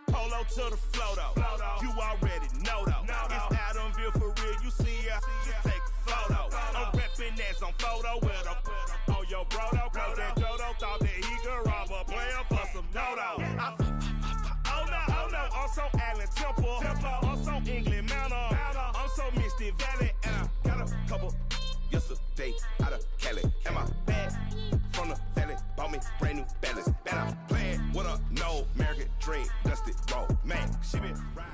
Polo to the flow though. You already know though. It's Adamville for real. You see ya, just take a photo. I'm reppin' that's on photo with a on your bro though. Cause that Jodo thought that he could rob a player for some dodo. Oh no, I'm so Allen Temple. I'm so England Mountain. I'm so Mystic Valley. And I got a couple yesterday out of Cali. And my bag from the valley bought me brand new balance. Bet I'm playing with a no American dream. Dusty roll, man. She been riding.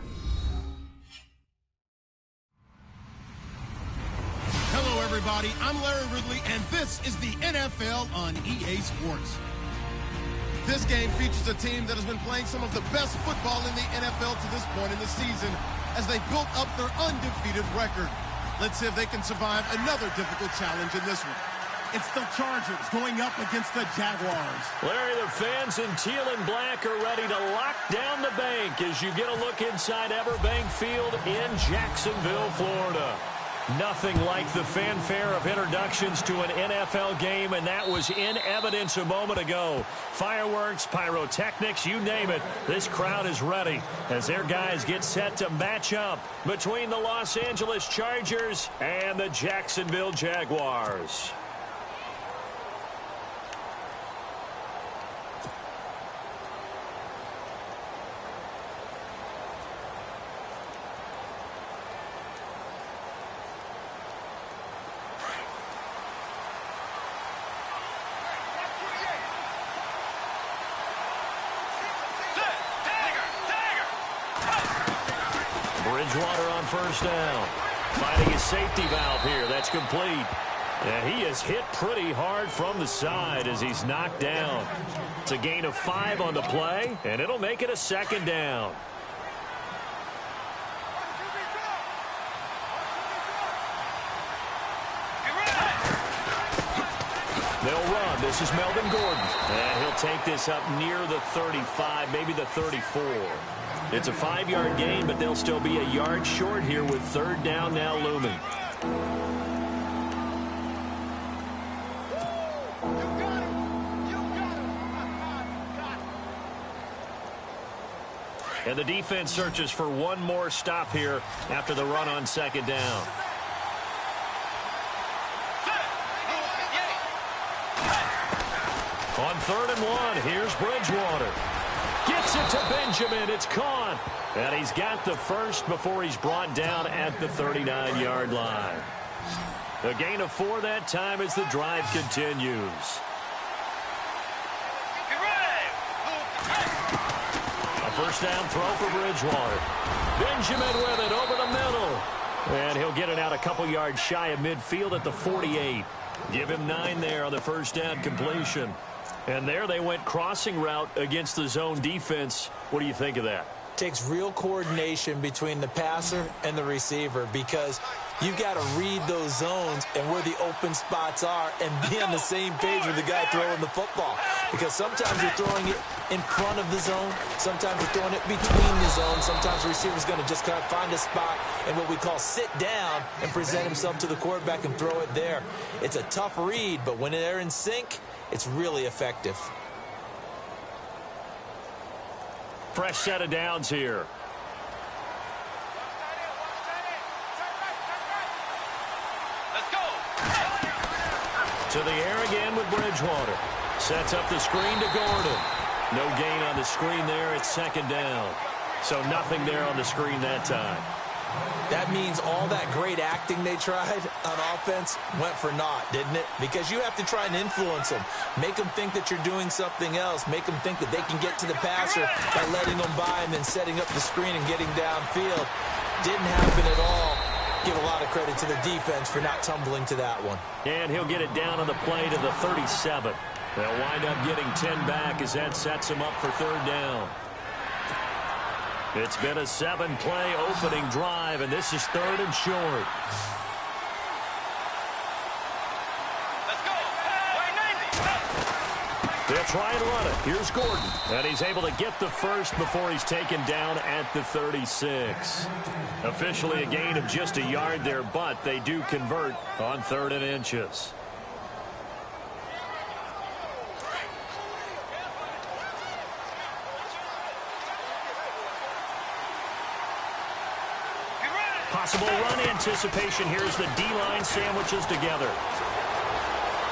Hello, everybody. I'm Larry Ridley, and this is the NFL on EA Sports. This game features a team that has been playing some of the best football in the NFL to this point in the season as they built up their undefeated record. Let's see if they can survive another difficult challenge in this one. It's the Chargers going up against the Jaguars. Larry, the fans in teal and black are ready to lock down the bank as you get a look inside Everbank Field in Jacksonville, Florida. Nothing like the fanfare of introductions to an NFL game, and that was in evidence a moment ago. Fireworks, pyrotechnics, you name it. This crowd is ready as their guys get set to match up between the Los Angeles Chargers and the Jacksonville Jaguars. Bridgewater on first down. Finding his safety valve here. That's complete. And he is hit pretty hard from the side as he's knocked down. It's a gain of 5 on the play, and it'll make it a second down. They'll run. This is Melvin Gordon. And he'll take this up near the 35, maybe the 34. It's a 5-yard gain, but they'll still be a yard short here with third down now looming. And the defense searches for one more stop here after the run on second down. On 3rd and 1, here's Bridgewater. Gets it to Benjamin. It's caught. And he's got the first before he's brought down at the 39-yard line. A gain of 4 that time as the drive continues. A first down throw for Bridgewater. Benjamin with it over the middle. And he'll get it out a couple yards shy of midfield at the 48. Give him 9 there on the first down completion. And there they went crossing route against the zone defense. What do you think of that? Takes real coordination between the passer and the receiver because you've got to read those zones and where the open spots are and be on the same page with the guy throwing the football. Because sometimes you're throwing it in front of the zone. Sometimes you're throwing it between the zones. Sometimes the receiver's going to just kind of find a spot and what we call sit down and present himself to the quarterback and throw it there. It's a tough read, but when they're in sync, it's really effective. Fresh set of downs here. Let's go. To the air again with Bridgewater. Sets up the screen to Gordon. No gain on the screen there. It's second down. So nothing there on the screen that time. That means all that great acting they tried on offense went for naught, didn't it? Because you have to try and influence them. Make them think that you're doing something else. Make them think that they can get to the passer by letting them by and then setting up the screen and getting downfield. Didn't happen at all. Give a lot of credit to the defense for not tumbling to that one. And he'll get it down on the play to the 37. They'll wind up getting 10 back as that sets him up for third down. It's been a 7-play opening drive, and this is 3rd and short. Let's go. They'll try and run it. Here's Gordon. And he's able to get the first before he's taken down at the 36. Officially a gain of just a yard there, but they do convert on 3rd and inches. Possible run anticipation. Here's the D-line sandwiches together.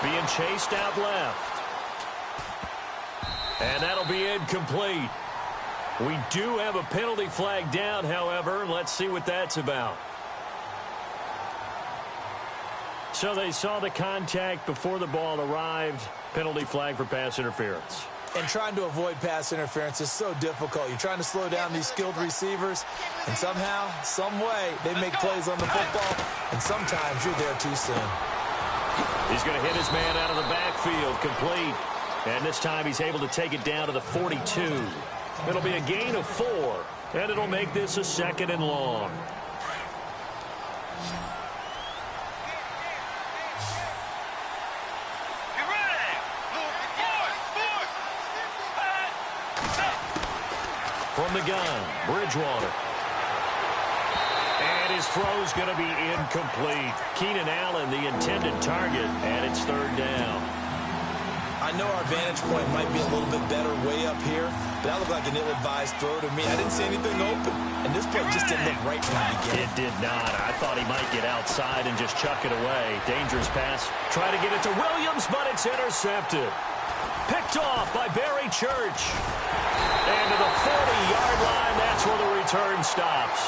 Being chased out left. And that'll be incomplete. We do have a penalty flag down, however. Let's see what that's about. So they saw the contact before the ball arrived. Penalty flag for pass interference. And trying to avoid pass interference is so difficult. You're trying to slow down these skilled receivers, and somehow, some way, they make plays on the football, and sometimes you're there too soon. He's going to hit his man out of the backfield, complete. And this time he's able to take it down to the 42. It'll be a gain of 4, and it'll make this a 2nd and long. From the gun, Bridgewater. And his throw's going to be incomplete. Keenan Allen, the intended target, and it's 3rd down. I know our vantage point might be a little bit better way up here, but that looked like an ill-advised throw to me. I didn't see anything open, and this play just didn't look right from the beginning. It did not. I thought he might get outside and just chuck it away. Dangerous pass. Try to get it to Williams, but it's intercepted. Picked off by Barry Church. And to the 40-yard line, that's where the return stops.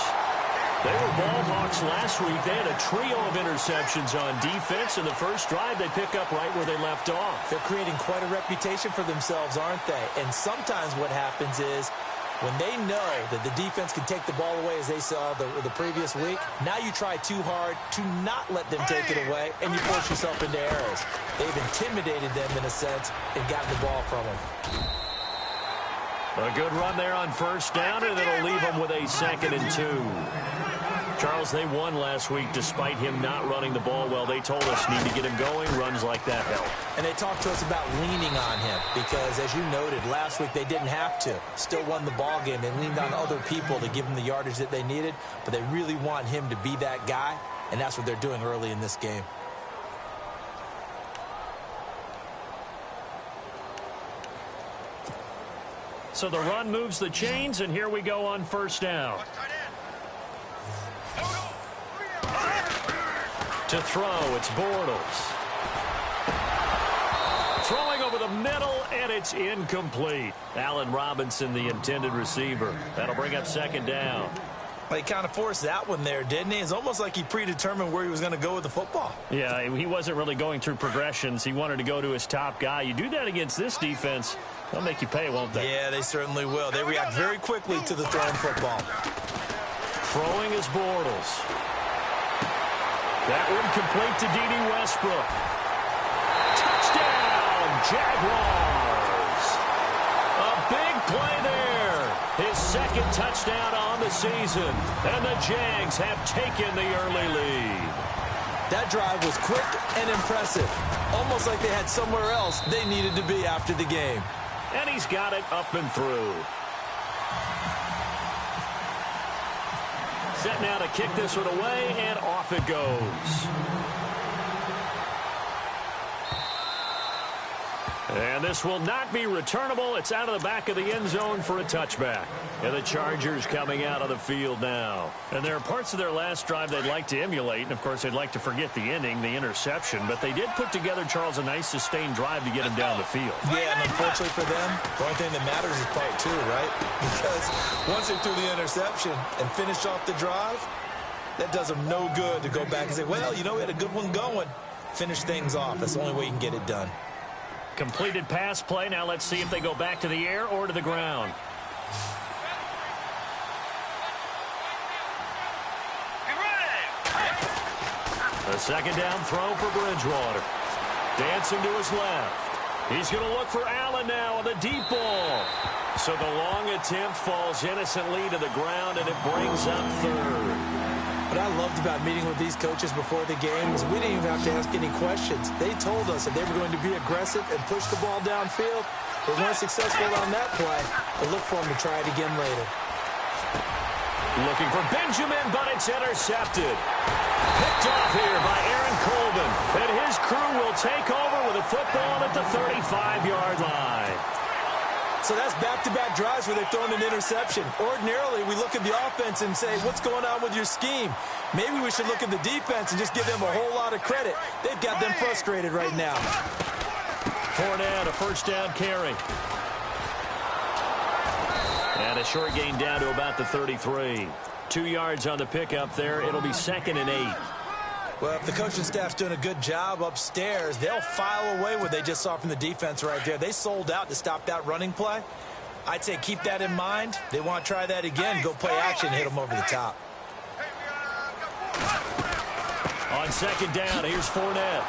They were ball hawks last week. They had a trio of interceptions on defense. In the first drive, they pick up right where they left off. They're creating quite a reputation for themselves, aren't they? And sometimes what happens is when they know that the defense can take the ball away, as they saw the previous week, now you try too hard to not let them take it away, and you force yourself into errors. They've intimidated them, in a sense, and gotten the ball from them. A good run there on 1st down, and it'll leave them with a 2nd and 2. Charles, they won last week despite him not running the ball well. They told us need to get him going. Runs like that help. And they talked to us about leaning on him because, as you noted, last week they didn't have to. Still won the ball game. They leaned on other people to give them the yardage that they needed, but they really want him to be that guy, and that's what they're doing early in this game. So the run moves the chains, and here we go on 1st down. To throw, it's Bortles. Throwing over the middle, and it's incomplete. Allen Robinson, the intended receiver. That'll bring up 2nd down. He kind of forced that one there, didn't he? It's almost like he predetermined where he was going to go with the football. Yeah, he wasn't really going through progressions. He wanted to go to his top guy. You do that against this defense, they'll make you pay, won't they? Yeah, they certainly will. They react very quickly to the thrown football. Throwing is Bortles. That one complete to D.D. Westbrook. Touchdown, Jaguars. A big play there. His 2nd touchdown on the season. And the Jags have taken the early lead. That drive was quick and impressive. Almost like they had somewhere else they needed to be after the game. And he's got it up and through. Set now to kick this one away, and off it goes. And this will not be returnable. It's out of the back of the end zone for a touchback. And the Chargers coming out of the field now. And there are parts of their last drive they'd like to emulate. And, of course, they'd like to forget the ending, the interception. But they did put together, Charles, a nice sustained drive to get him down the field. Yeah, and unfortunately for them, the only thing that matters is part 2, right? Because once they threw the interception and finished off the drive, that does them no good to go back and say, well, you know, we had a good one going. Finish things off. That's the only way you can get it done. Completed pass play. Now let's see if they go back to the air or to the ground. A 2nd down throw for Bridgewater. Dancing to his left. He's going to look for Allen now on the deep ball. So the long attempt falls innocently to the ground, and it brings up 3rd. What I loved about meeting with these coaches before the game is we didn't even have to ask any questions. They told us that they were going to be aggressive and push the ball downfield. They weren't successful on that play, but look for them to try it again later. Looking for Benjamin, but it's intercepted. Picked off here by Aaron Colvin. And his crew will take over with a football at the 35-yard line. So that's back-to-back drives where they've thrown an interception. Ordinarily, we look at the offense and say, what's going on with your scheme? Maybe we should look at the defense and just give them a whole lot of credit. They've got them frustrated right now. Fournette, a first down carry. And a short gain down to about the 33. 2 yards on the pickup there. It'll be 2nd and 8. Well, if the coaching staff's doing a good job upstairs, they'll file away what they just saw from the defense right there. They sold out to stop that running play. I'd say keep that in mind. They want to try that again, go play action, hit them over the top. On 2nd down, here's Fournette.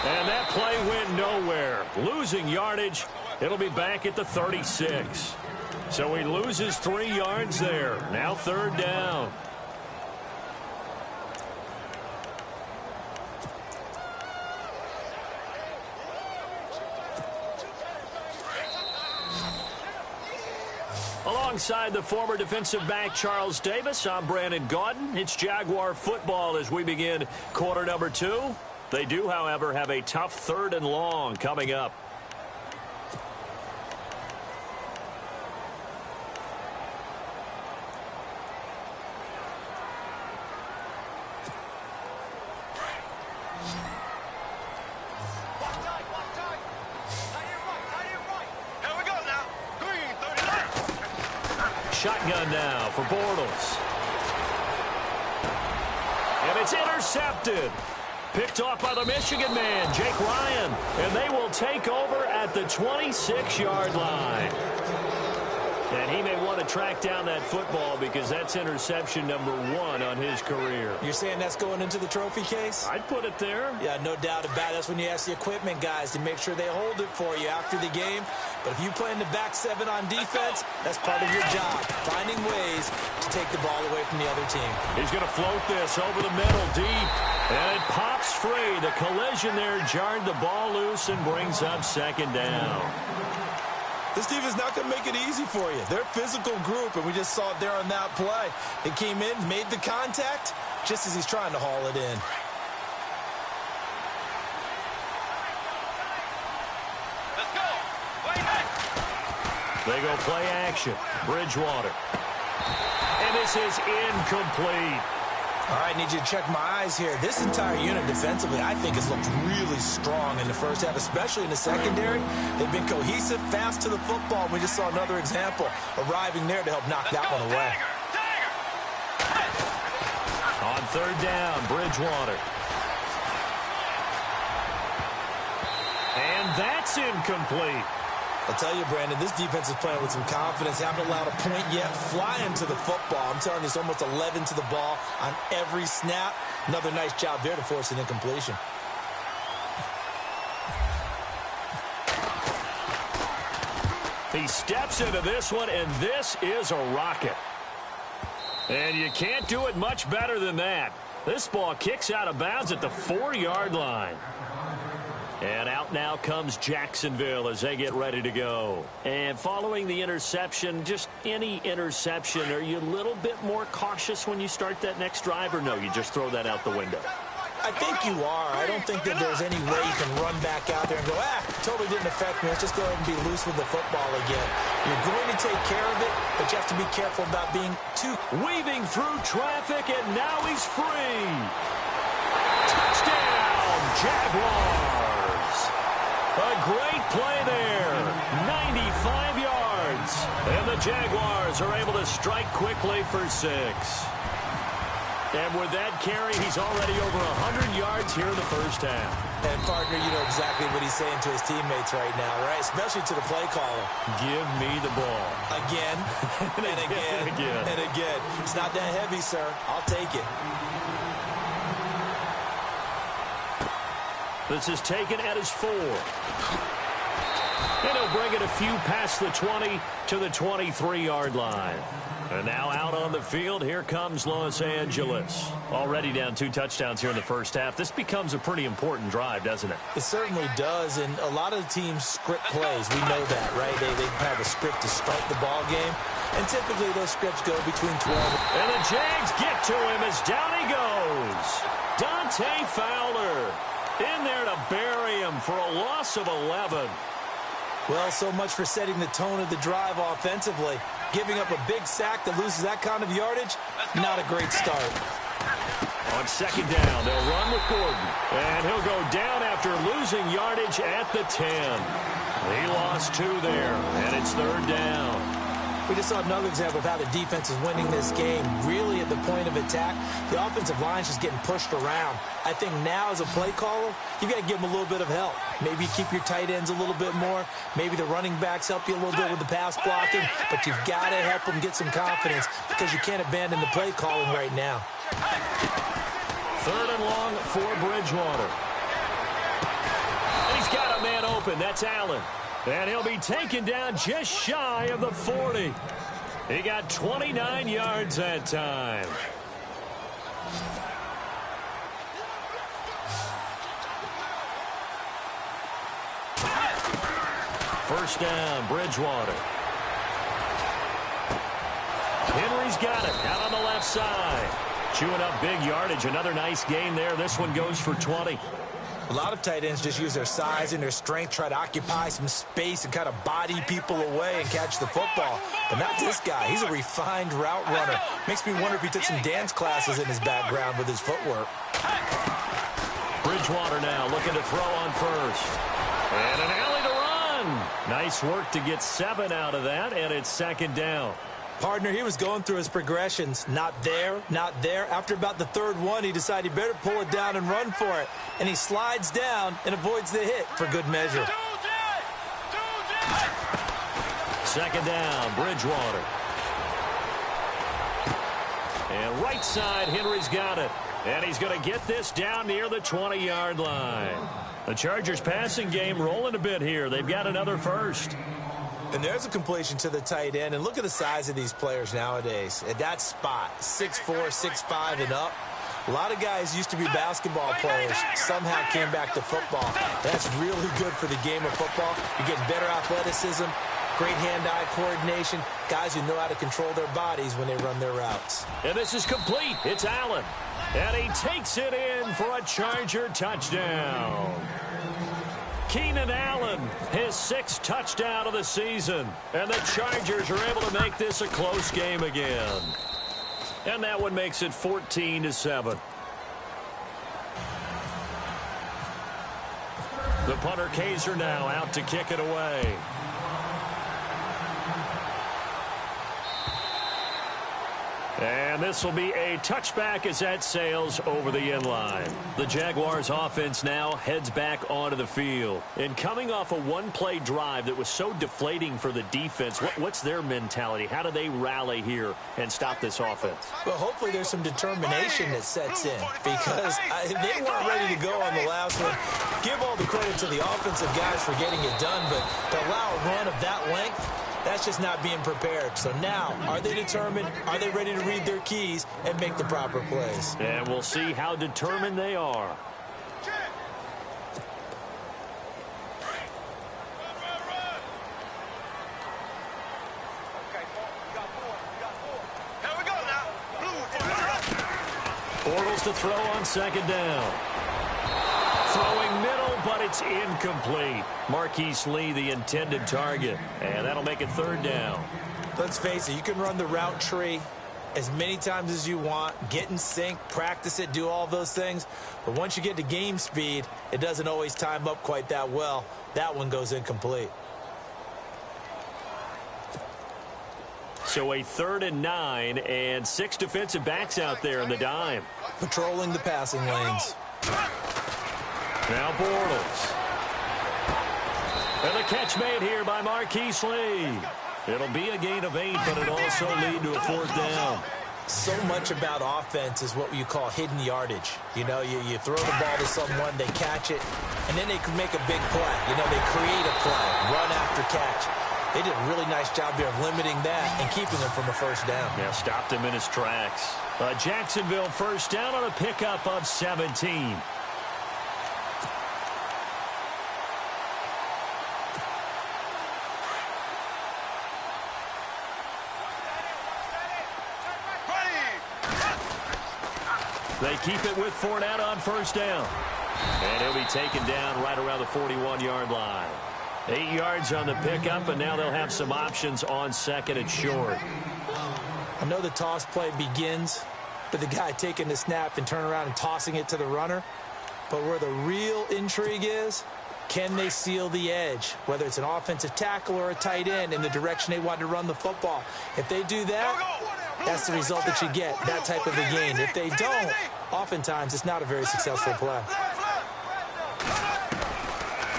And that play went nowhere. Losing yardage. It'll be back at the 36. So he loses 3 yards there. Now 3rd down. Alongside the former defensive back Charles Davis, I'm Brandon Gaudin. It's Jaguar football as we begin quarter number 2. They do, however, have a tough 3rd and long coming up. Shotgun now for Bortles. And it's intercepted. Picked off by the Michigan man, Jake Ryan. And they will take over at the 26-yard line. And he may want to track down that football because that's interception number 1 on his career. You're saying that's going into the trophy case? I'd put it there. Yeah, no doubt about it. That's when you ask the equipment guys to make sure they hold it for you after the game. But if you play in the back 7 on defense, that's part of your job, finding ways to take the ball away from the other team. He's going to float this over the middle deep, and it pops free. The collision there jarred the ball loose and brings up 2nd down. This team is not going to make it easy for you. They're a physical group, and we just saw it there on that play. It came in, made the contact, just as he's trying to haul it in. They go play action. Bridgewater. And this is incomplete. All right, need you to check my eyes here. This entire unit defensively, I think, has looked really strong in the first half, especially in the secondary. They've been cohesive, fast to the football. We just saw another example arriving there to help knock that one away. On 3rd down, Bridgewater. And that's incomplete. I'll tell you, Brandon, this defense is playing with some confidence. Haven't allowed a point yet. Flying to the football. I'm telling you, it's almost 11 to the ball on every snap. Another nice job there to force an incompletion. He steps into this one, and this is a rocket. And you can't do it much better than that. This ball kicks out of bounds at the 4-yard line. And out now comes Jacksonville as they get ready to go. And following the interception, just any interception, are you a little bit more cautious when you start that next drive, or no, you just throw that out the window? I think you are. I don't think that there's any way you can run back out there and go, totally didn't affect me. Let's just go ahead and be loose with the football again. You're going to take care of it, but you have to be careful about being too... Weaving through traffic, and now he's free. Touchdown, Jaguars. A great play there. 95 yards. And the Jaguars are able to strike quickly for 6. And with that carry, he's already over 100 yards here in the first half. And, partner, you know exactly what he's saying to his teammates right now, right? Especially to the play caller. Give me the ball. Again, and again, and again. It's not that heavy, sir. I'll take it. This is taken at his 4. And he'll bring it a few past the 20 to the 23-yard line. And now out on the field, here comes Los Angeles. Already down 2 touchdowns here in the first half. This becomes a pretty important drive, doesn't it? It certainly does, and a lot of the teams script plays. We know that, right? They have a script to start the ball game, and typically those scripts go between 12. And the Jags get to him as down he goes. Dante Fowler in there to bury him for a loss of 11. Well, so much for setting the tone of the drive offensively. Giving up a big sack that loses that kind of yardage, not a great start. On second down, they'll run with Gordon. And he'll go down after losing yardage at the 10. He lost 2 there, and it's third down. We just saw another example of how the defense is winning this game. Really at the point of attack, the offensive line's just getting pushed around. I think now as a play caller, you've got to give them a little bit of help. Maybe keep your tight ends a little bit more. Maybe the running backs help you a little bit with the pass blocking. But you've got to help them get some confidence because you can't abandon the play calling right now. Third and long for Bridgewater. And he's got a man open. That's Allen. And he'll be taken down just shy of the 40. He got 29 yards that time. First down, Bridgewater. Henry's got it out on the left side. Chewing up big yardage. Another nice gain there. This one goes for 20. A lot of tight ends just use their size and their strength, try to occupy some space and kind of body people away and catch the football. But not this guy. He's a refined route runner. Makes me wonder if he took some dance classes in his background with his footwork. Bridgewater now looking to throw on first. And an alley to run. Nice work to get 7 out of that, and it's second down. Partner, he was going through his progressions. Not there, not there. After about the third one, he decided he better pull it down and run for it. And he slides down and avoids the hit for good measure. Second down, Bridgewater. And right side, Henry's got it. And he's going to get this down near the 20-yard line. The Chargers passing game rolling a bit here. They've got another first. And there's a completion to the tight end. And look at the size of these players nowadays. At that spot, 6'4", 6'5", and up. A lot of guys used to be basketball players. Somehow came back to football. That's really good for the game of football. You're getting better athleticism, great hand-eye coordination, guys who know how to control their bodies when they run their routes. And this is complete. It's Allen. And he takes it in for a Charger touchdown. Keenan Allen, his 6th touchdown of the season. And the Chargers are able to make this a close game again. And that one makes it 14-7. The punter Kaiser now out to kick it away. And this will be a touchback as that sails over the end line. The Jaguars offense now heads back onto the field. And coming off a one-play drive that was so deflating for the defense, what's their mentality? How do they rally here and stop this offense? Well, hopefully there's some determination that sets in because they weren't ready to go on the last one. Give all the credit to the offensive guys for getting it done, but to allow a run of that length, that's just not being prepared. So now, are they determined? Are they ready to read their keys and make the proper plays? And we'll see how determined they are. Bortles to throw on second down. Throwing middle, but it's incomplete. Marquise Lee, the intended target. And that'll make it third down. Let's face it, you can run the route tree as many times as you want, get in sync, practice it, do all those things. But once you get to game speed, it doesn't always time up quite that well. That one goes incomplete. So a 3rd and 9 and 6 defensive backs out there in the dime. Patrolling the passing lanes. Now Bortles. And the catch made here by Marquise Lee. It'll be a gain of 8, but it'll also lead to a 4th down. So much about offense is what you call hidden yardage. You know, you throw the ball to someone, they catch it, and then they can make a big play. You know, they create a play, run after catch. They did a really nice job there of limiting that and keeping him from a first down. Yeah, stopped him in his tracks. Jacksonville first down on a pickup of 17. They keep it with Fournette on first down. And he'll be taken down right around the 41-yard line. 8 yards on the pickup, and now they'll have some options on second and short. I know the toss play begins with the guy taking the snap and turning around and tossing it to the runner. But where the real intrigue is, can they seal the edge? Whether it's an offensive tackle or a tight end in the direction they want to run the football. If they do that, that's the result that you get, that type of a gain. If they don't, oftentimes it's not a very successful play.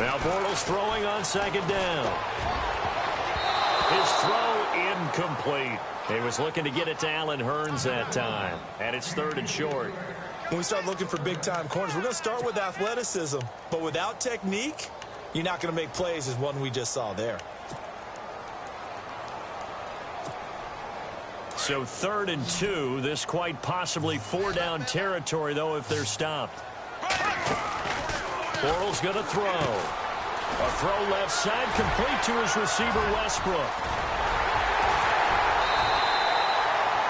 Now Bortles throwing on second down. His throw incomplete. He was looking to get it to Allen Hurns that time. And it's third and short. When we start looking for big-time corners, we're going to start with athleticism. But without technique, you're not going to make plays as one we just saw there. So 3rd and 2. This quite possibly 4-down territory, though, if they're stopped. Bortles going to throw. A throw left side, complete to his receiver, Westbrook.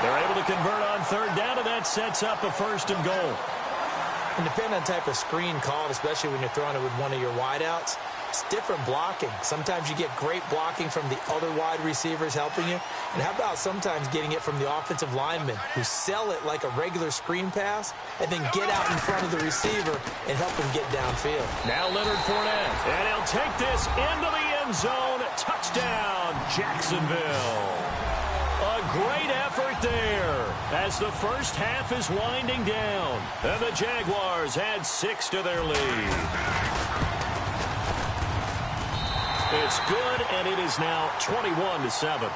They're able to convert on third down, and that sets up a 1st and goal. And depending on the type of screen called, especially when you're throwing it with one of your wideouts, it's different blocking. Sometimes you get great blocking from the other wide receivers helping you. And how about sometimes getting it from the offensive linemen who sell it like a regular screen pass and then get out in front of the receiver and help him get downfield. Now Leonard Fournette, and he'll take this into the end zone. Touchdown, Jacksonville. A great effort there as the first half is winding down. And the Jaguars add 6 to their lead. It's good, and it is now 21-7.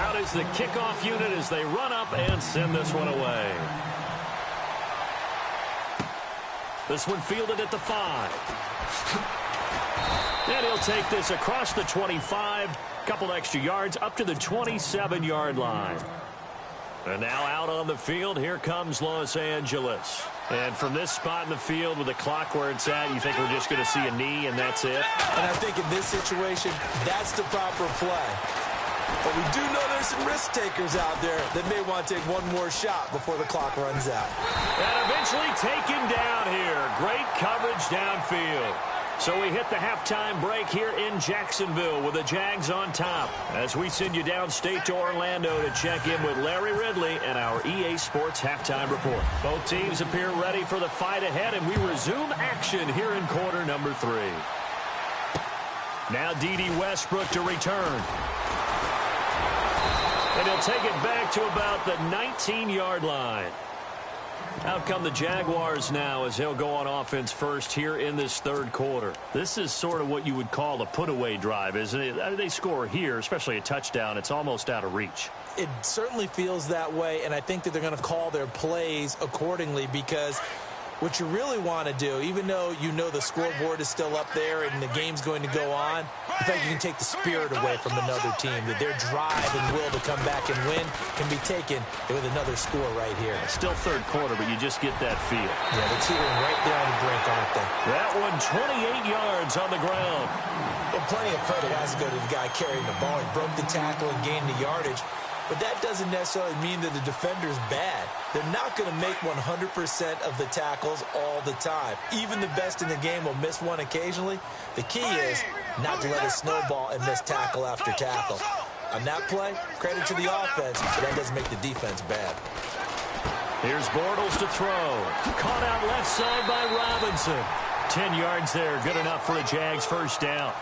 Out is the kickoff unit as they run up and send this one away. This one fielded at the 5. And he'll take this across the 25, couple extra yards up to the 27-yard line. And now out on the field, here comes Los Angeles. And from this spot in the field with the clock where it's at, you think we're just going to see a knee and that's it? And I think in this situation, that's the proper play. But we do know there's some risk takers out there that may want to take one more shot before the clock runs out. And eventually taken down here. Great coverage downfield. So we hit the halftime break here in Jacksonville with the Jags on top as we send you downstate to Orlando to check in with Larry Ridley and our EA Sports Halftime Report. Both teams appear ready for the fight ahead, and we resume action here in quarter number 3. Now D.D. Westbrook to return. And he'll take it back to about the 19-yard line. Out come the Jaguars now as they'll go on offense first here in this third quarter. This is sort of what you would call a put-away drive, isn't it? They score here, especially a touchdown. It's almost out of reach. It certainly feels that way, and I think that they're going to call their plays accordingly because what you really want to do, even though you know the scoreboard is still up there and the game's going to go on, in fact, you can take the spirit away from another team, that their drive and will to come back and win can be taken with another score right here. Still third quarter, but you just get that feel. Yeah, they're teetering right there on the brink, aren't they? That one 28 yards on the ground. And plenty of credit has to go to the guy carrying the ball. He broke the tackle and gained the yardage. But that doesn't necessarily mean that the defender's bad. They're not going to make 100% of the tackles all the time. Even the best in the game will miss one occasionally. The key is not to let it snowball and miss tackle after tackle. On that play, credit to the offense, but that doesn't make the defense bad. Here's Bortles to throw. Caught out left side by Robinson. 10 yards there, good enough for a Jags first down.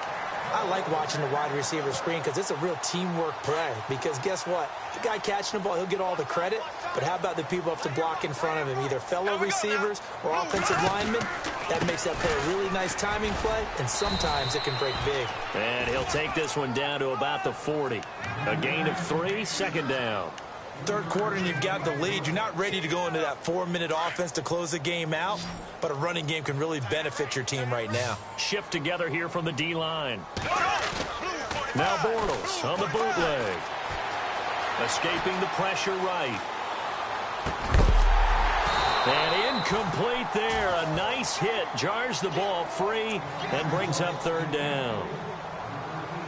I like watching the wide receiver screen because it's a real teamwork play. Because guess what? The guy catching the ball, he'll get all the credit. But how about the people up to block in front of him, either fellow receivers or offensive linemen? That makes that play a really nice timing play, and sometimes it can break big. And he'll take this one down to about the 40. A gain of 3, second down. Third quarter and you've got the lead. You're not ready to go into that 4-minute offense to close the game out, but a running game can really benefit your team right now. Shift together here from the D-line. Now Bortles on the bootleg. Escaping the pressure right. And incomplete there. A nice hit. Jars the ball free and brings up third down.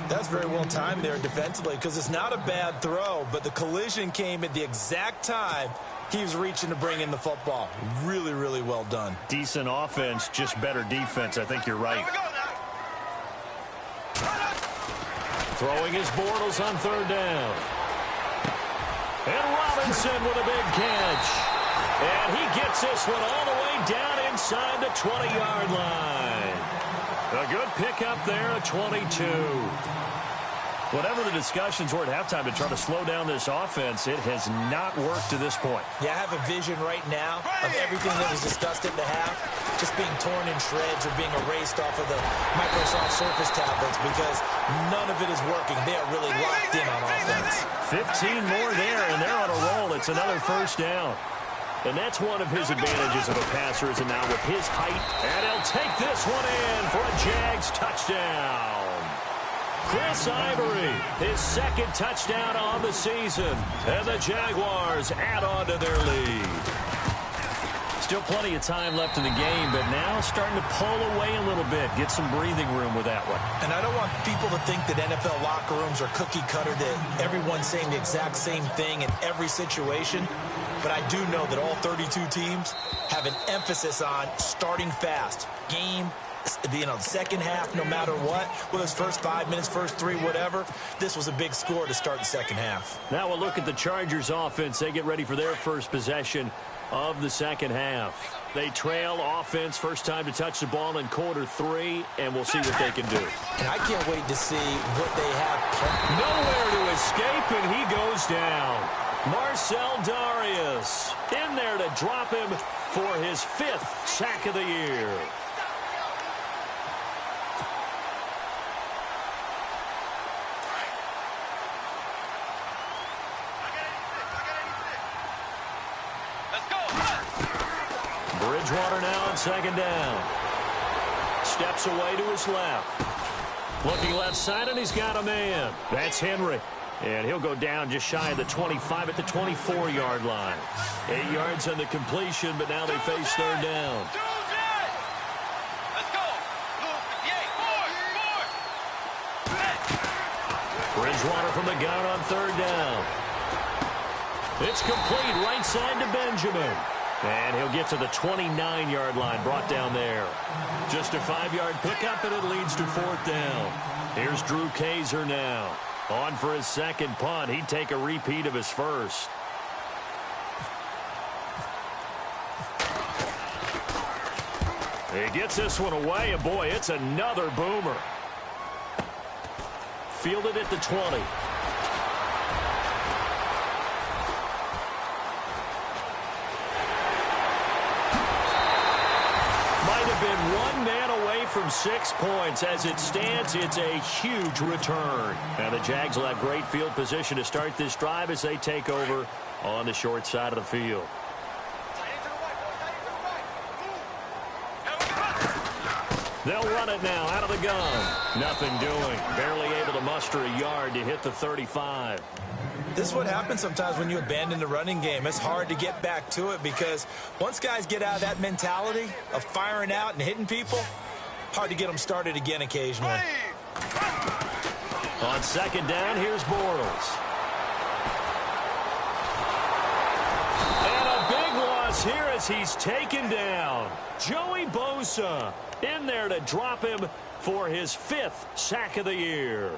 That's very well timed there defensively because it's not a bad throw, but the collision came at the exact time he was reaching to bring in the football. Really, really well done. Decent offense, just better defense. I think you're right. Throwing his Bortles on third down. And Robinson with a big catch. And he gets this one all the way down inside the 20-yard line. A good pickup there at 22. Whatever the discussions were at halftime to try to slow down this offense, it has not worked to this point. Yeah, I have a vision right now of everything that was discussed at the half just being torn in shreds or being erased off of the Microsoft Surface tablets because none of it is working. They are really locked in on offense. 15 more there, and they're on a roll. It's another first down. And that's one of his advantages of a passer is now with his height. And he'll take this one in for a Jags touchdown. Chris Ivory, his second touchdown on the season. And the Jaguars add on to their lead. Still plenty of time left in the game, but now starting to pull away a little bit. Get some breathing room with that one. And I don't want people to think that NFL locker rooms are cookie cutter, that everyone's saying the exact same thing in every situation. But I do know that all 32 teams have an emphasis on starting fast. Game, second half, no matter what. Whether it's first 5 minutes, first 3, whatever. This was a big score to start the second half. Now we'll look at the Chargers offense. They get ready for their first possession of the second half. They trail offense, first time to touch the ball in quarter 3, and we'll see what they can do. And I can't wait to see what they have. Nowhere to escape, and he goes down. Marcel Darius in there to drop him for his 5th sack of the year. Bridgewater now on second down. Steps away to his left. Looking left side, and he's got a man. That's Henry. And he'll go down just shy of the 25 at the 24-yard line. 8 yards on the completion, but now they face third down. Bridgewater from the gun on third down. It's complete right side to Benjamin. And he'll get to the 29-yard line, brought down there. Just a 5-yard pickup, and it leads to fourth down. Here's Drew Kaiser now. On for his second punt. He'd take a repeat of his first. He gets this one away, and boy, it's another boomer. Fielded at the 20. Been one man away from 6 points. As it stands, it's a huge return. Now the Jags will have great field position to start this drive as they take over on the short side of the field. They'll run it now out of the gun. Nothing doing. Barely able to muster a yard to hit the 35. This is what happens sometimes when you abandon the running game. It's hard to get back to it because once guys get out of that mentality of firing out and hitting people, hard to get them started again occasionally. On second down, here's Bortles. And a big loss here as he's taken down. Joey Bosa in there to drop him for his 5th sack of the year.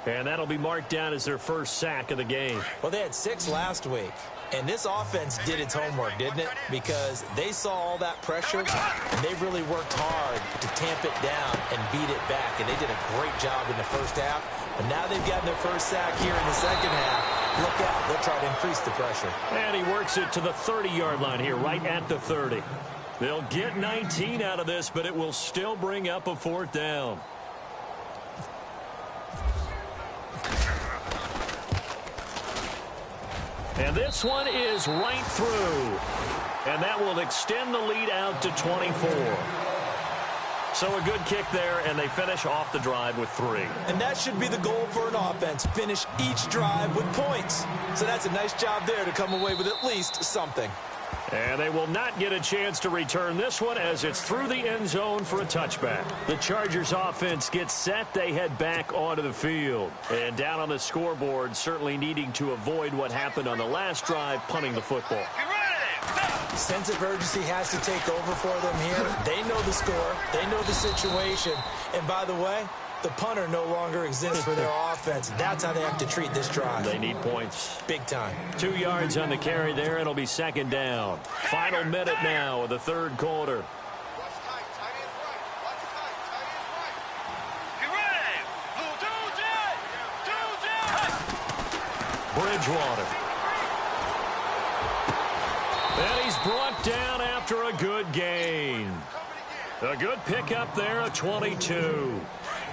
And that'll be marked down as their first sack of the game. Well, they had 6 last week. And this offense did its homework, didn't it? Because they saw all that pressure, and they really worked hard to tamp it down and beat it back. And they did a great job in the first half. But now they've gotten their first sack here in the second half. Look out. They'll try to increase the pressure. And he works it to the 30-yard line here, right at the 30. They'll get 19 out of this, but it will still bring up a fourth down. And this one is right through. And that will extend the lead out to 24. So a good kick there, and they finish off the drive with 3. And that should be the goal for an offense. Finish each drive with points. So that's a nice job there to come away with at least something. And they will not get a chance to return this one as it's through the end zone for a touchback. The Chargers offense gets set. They head back onto the field. And down on the scoreboard, certainly needing to avoid what happened on the last drive, punting the football. Sense of urgency has to take over for them here. They know the score. They know the situation. And by the way, the punter no longer exists for their offense. That's how they have to treat this drive. They need points. Big time. 2 yards on the carry there. It'll be second down. Final minute now of the third quarter. Bridgewater. And he's brought down after a good gain. A good pickup there, a 22.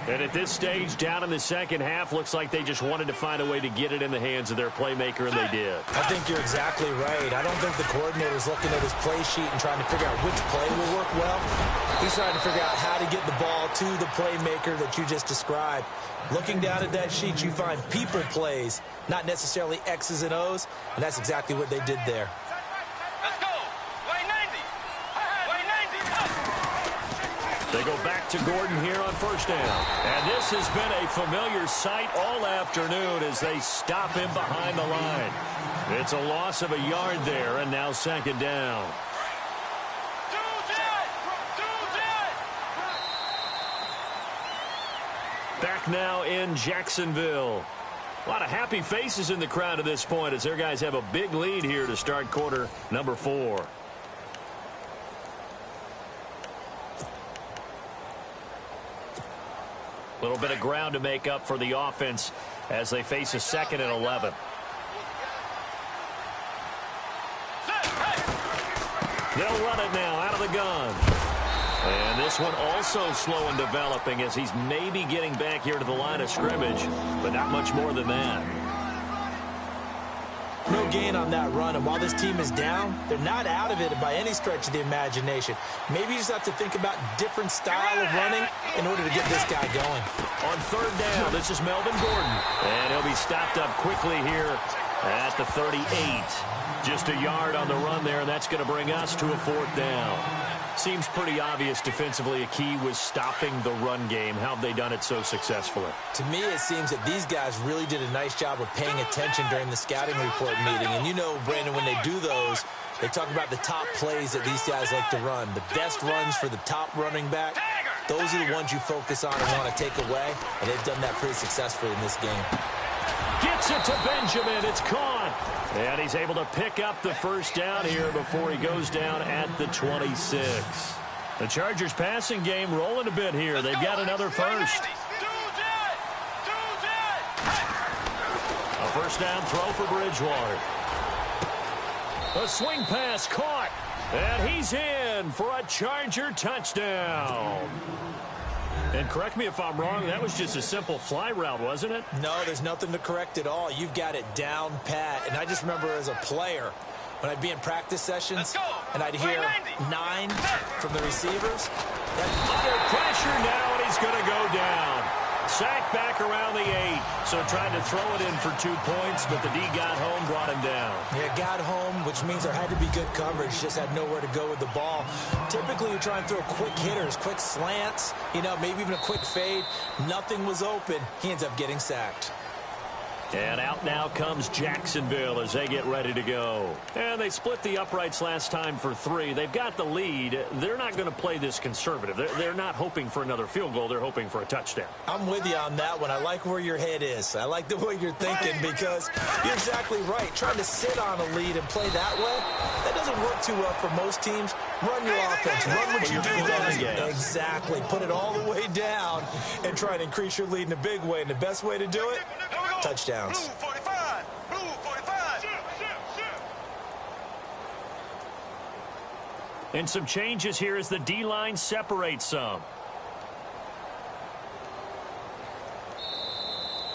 And at this stage, down in the second half, looks like they just wanted to find a way to get it in the hands of their playmaker, and they did. I think you're exactly right. I don't think the coordinator's looking at his play sheet and trying to figure out which play will work well. He's trying to figure out how to get the ball to the playmaker that you just described. Looking down at that sheet, you find people plays, not necessarily X's and O's, and that's exactly what they did there. They go back to Gordon here on first down. And this has been a familiar sight all afternoon as they stop him behind the line. It's a loss of a yard there, and now second down. Back now in Jacksonville. A lot of happy faces in the crowd at this point as their guys have a big lead here to start quarter number 4. A little bit of ground to make up for the offense as they face a 2nd and 11. They'll run it now out of the gun. And this one also slow in developing as he's maybe getting back here to the line of scrimmage, but not much more than that. No gain on that run, and while this team is down, they're not out of it by any stretch of the imagination. Maybe you just have to think about different style of running in order to get this guy going. On third down, this is Melvin Gordon. And he'll be stopped up quickly here at the 38. Just a yard on the run there, and that's going to bring us to a 4th down. Seems pretty obvious defensively a key was stopping the run game. How have they done it so successfully? To me, it seems that these guys really did a nice job of paying attention during the scouting report meeting. And you know, Brandon, when they do those, they talk about the top plays that these guys like to run. The best runs for the top running back, those are the ones you focus on and want to take away. And they've done that pretty successfully in this game. Gets it to Benjamin. It's caught. And he's able to pick up the first down here before he goes down at the 26. The Chargers passing game rolling a bit here. They've got another first. A first down throw for Bridgewater. A swing pass caught. And he's in for a Charger touchdown. And correct me if I'm wrong, that was just a simple fly route, wasn't it? No, there's nothing to correct at all. You've got it down pat. And I just remember as a player, when I'd be in practice sessions, and I'd hear 9 from the receivers. Under pressure now, and he's going to go down. Sacked back around the 8. So tried to throw it in for 2 points, but the D got home, brought him down. Yeah, got home, which means there had to be good coverage. Just had nowhere to go with the ball. Typically, you try and throw quick hitters, quick slants, you know, maybe even a quick fade. Nothing was open. He ends up getting sacked. And out now comes Jacksonville as they get ready to go. And they split the uprights last time for 3. They've got the lead. They're not going to play this conservative. They're not hoping for another field goal. They're hoping for a touchdown. I'm with you on that one. I like where your head is. I like the way you're thinking because you're exactly right. Trying to sit on a lead and play that way, that doesn't work too well for most teams. Run your offense. Run what you do best. Exactly. Put it all the way down and try and increase your lead in a big way. And the best way to do it, touchdowns. Blue 45. Blue 45. And some changes here as the D-line separates some.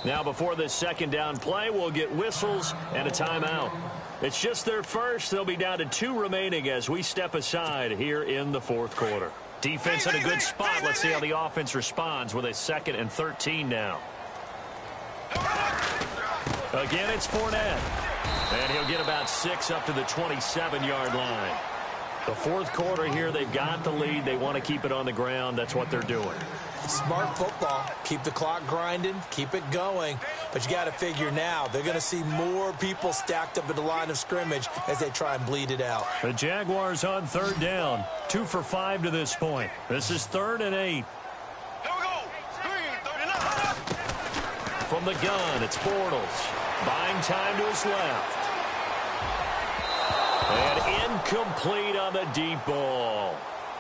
Now before this second down play, we'll get whistles and a timeout. It's just their first. They'll be down to 2 remaining as we step aside here in the fourth quarter. Defense in a good spot. Let's see how the offense responds with a 2nd and 13 now. Again, it's Fournette. And he'll get about 6 up to the 27-yard line. The fourth quarter here, they've got the lead. They want to keep it on the ground. That's what they're doing. Smart football. Keep the clock grinding. Keep it going. But you got to figure now, they're going to see more people stacked up at the line of scrimmage as they try and bleed it out. The Jaguars on 3rd down. 2 for 5 to this point. This is 3rd and 8. Here we go. 39. From the gun, it's Bortles. Buying time to his left. And incomplete on the deep ball.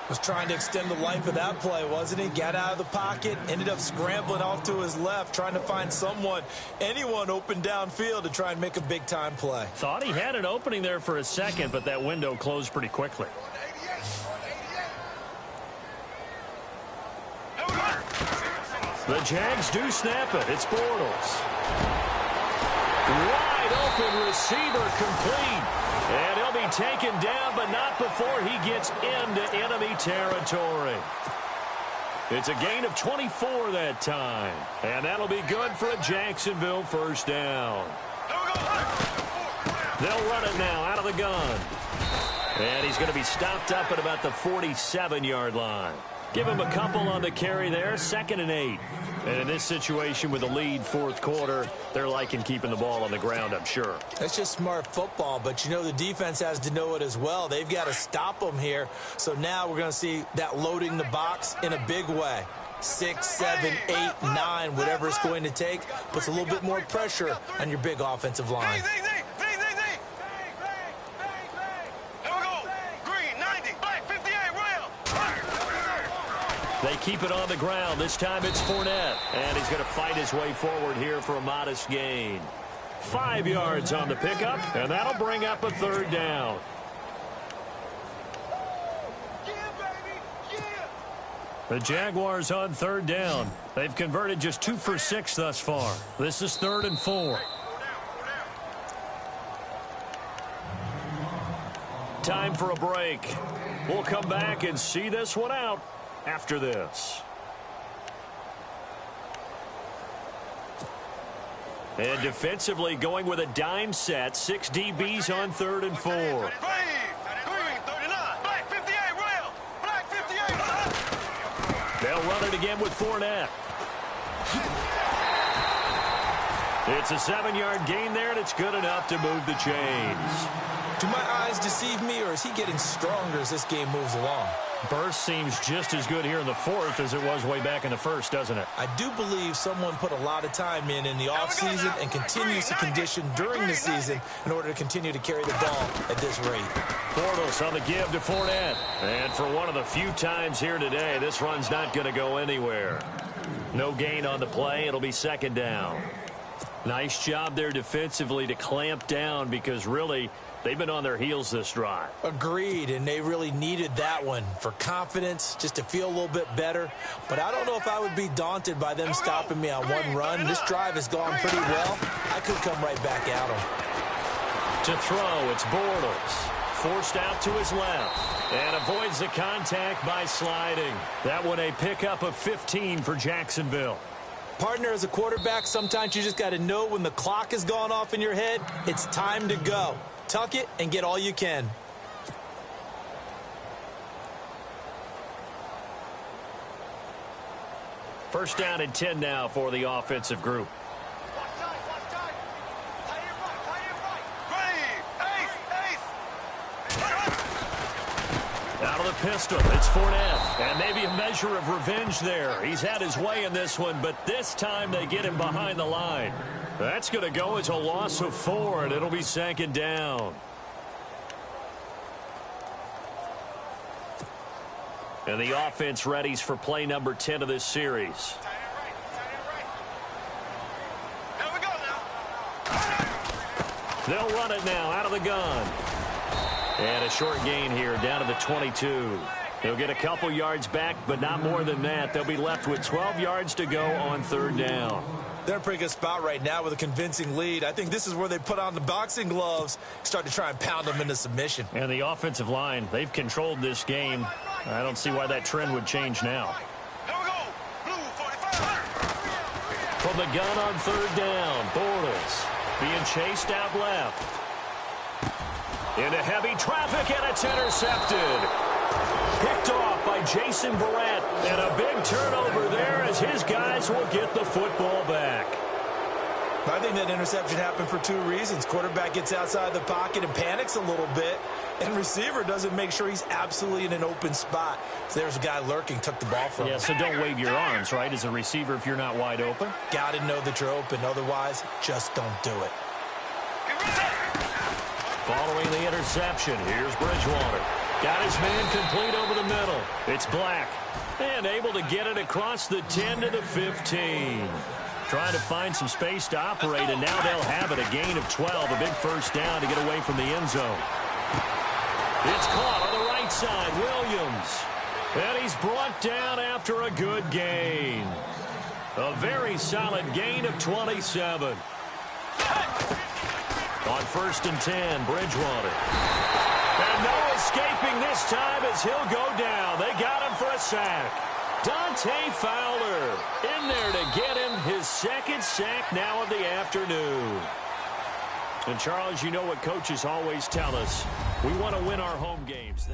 Was trying to extend the life of that play, wasn't he? Got out of the pocket, ended up scrambling off to his left, trying to find anyone open downfield to try and make a big-time play. Thought he had an opening there for a second, but that window closed pretty quickly. The Jags do snap it. It's Bortles. Wide open receiver complete. And he'll be taken down, but not before he gets into enemy territory. It's a gain of 24 that time. And that'll be good for a Jacksonville first down. They'll run it now out of the gun. And he's going to be stopped up at about the 47-yard line. Give him a couple on the carry there, 2nd and 8. And in this situation with a lead fourth quarter, they're liking keeping the ball on the ground, I'm sure. That's just smart football, but you know the defense has to know it as well. They've got to stop them here. So now we're going to see that loading the box in a big way. 6, 7, 8, 9, whatever it's going to take, puts a little bit more pressure on your big offensive line. They keep it on the ground. This time it's Fournette. And he's going to fight his way forward here for a modest gain. 5 yards on the pickup, and that'll bring up a 3rd down. The Jaguars on 3rd down. They've converted just 2 for 6 thus far. This is 3rd and 4. Time for a break. We'll come back and see this one out after this. And defensively going with a dime set. 6 DBs on 3rd and 4. They'll run it again with Fournette. It's a 7-yard gain there, and it's good enough to move the chains. Do my eyes deceive me, or is he getting stronger as this game moves along? Burst seems just as good here in the fourth as it was way back in the first, doesn't it? I do believe someone put a lot of time in the offseason and continues to condition during the season in order to continue to carry the ball at this rate. Bortles on the give to Fournette. And for one of the few times here today, this run's not going to go anywhere. No gain on the play. It'll be 2nd down. Nice job there defensively to clamp down because really they've been on their heels this drive. Agreed, and they really needed that one for confidence, just to feel a little bit better. But I don't know if I would be daunted by them stopping me on one run. This drive has gone pretty well. I could come right back at them. To throw, it's Bortles. Forced out to his left. And avoids the contact by sliding. That one a pickup of 15 for Jacksonville. Partner, as a quarterback, sometimes you just got to know when the clock has gone off in your head, it's time to go. Tuck it and get all you can. First down and 10 now for the offensive group. Out of the pistol, it's Fournette. And maybe a measure of revenge there. He's had his way in this one, but this time they get him behind the line. That's going to go as a loss of 4, and it'll be 2nd down. And the offense readies for play number 10 of this series. They'll run it now out of the gun. And a short gain here down to the 22. He'll get a couple yards back, but not more than that. They'll be left with 12 yards to go on third down. They're in a pretty good spot right now with a convincing lead. I think this is where they put on the boxing gloves, start to try and pound them into submission. And the offensive line, they've controlled this game. I don't see why that trend would change now. From the gun on third down, Bortles being chased out left. Into heavy traffic, and it's intercepted. Picked off by Jason Verrett, and a big turnover there as his guys will get the football back. I think that interception happened for two reasons. Quarterback gets outside the pocket and panics a little bit, and receiver doesn't make sure he's absolutely in an open spot. So there's a guy lurking, took the ball from him. Yeah, so don't wave your arms, right, as a receiver if you're not wide open. Got to know that you're open. Otherwise, just don't do it. Following the interception, here's Bridgewater. Got his man complete over the middle. It's Black. And able to get it across the 10 to the 15. Trying to find some space to operate, and now they'll have it. A gain of 12, a big first down to get away from the end zone. It's caught on the right side, Williams. And he's brought down after a good gain. A very solid gain of 27. On first and 10, Bridgewater. And no escaping this time as he'll go down. They got him for a sack. Dante Fowler in there to get him his second sack now of the afternoon. And, Charles, you know what coaches always tell us. We want to win our home games.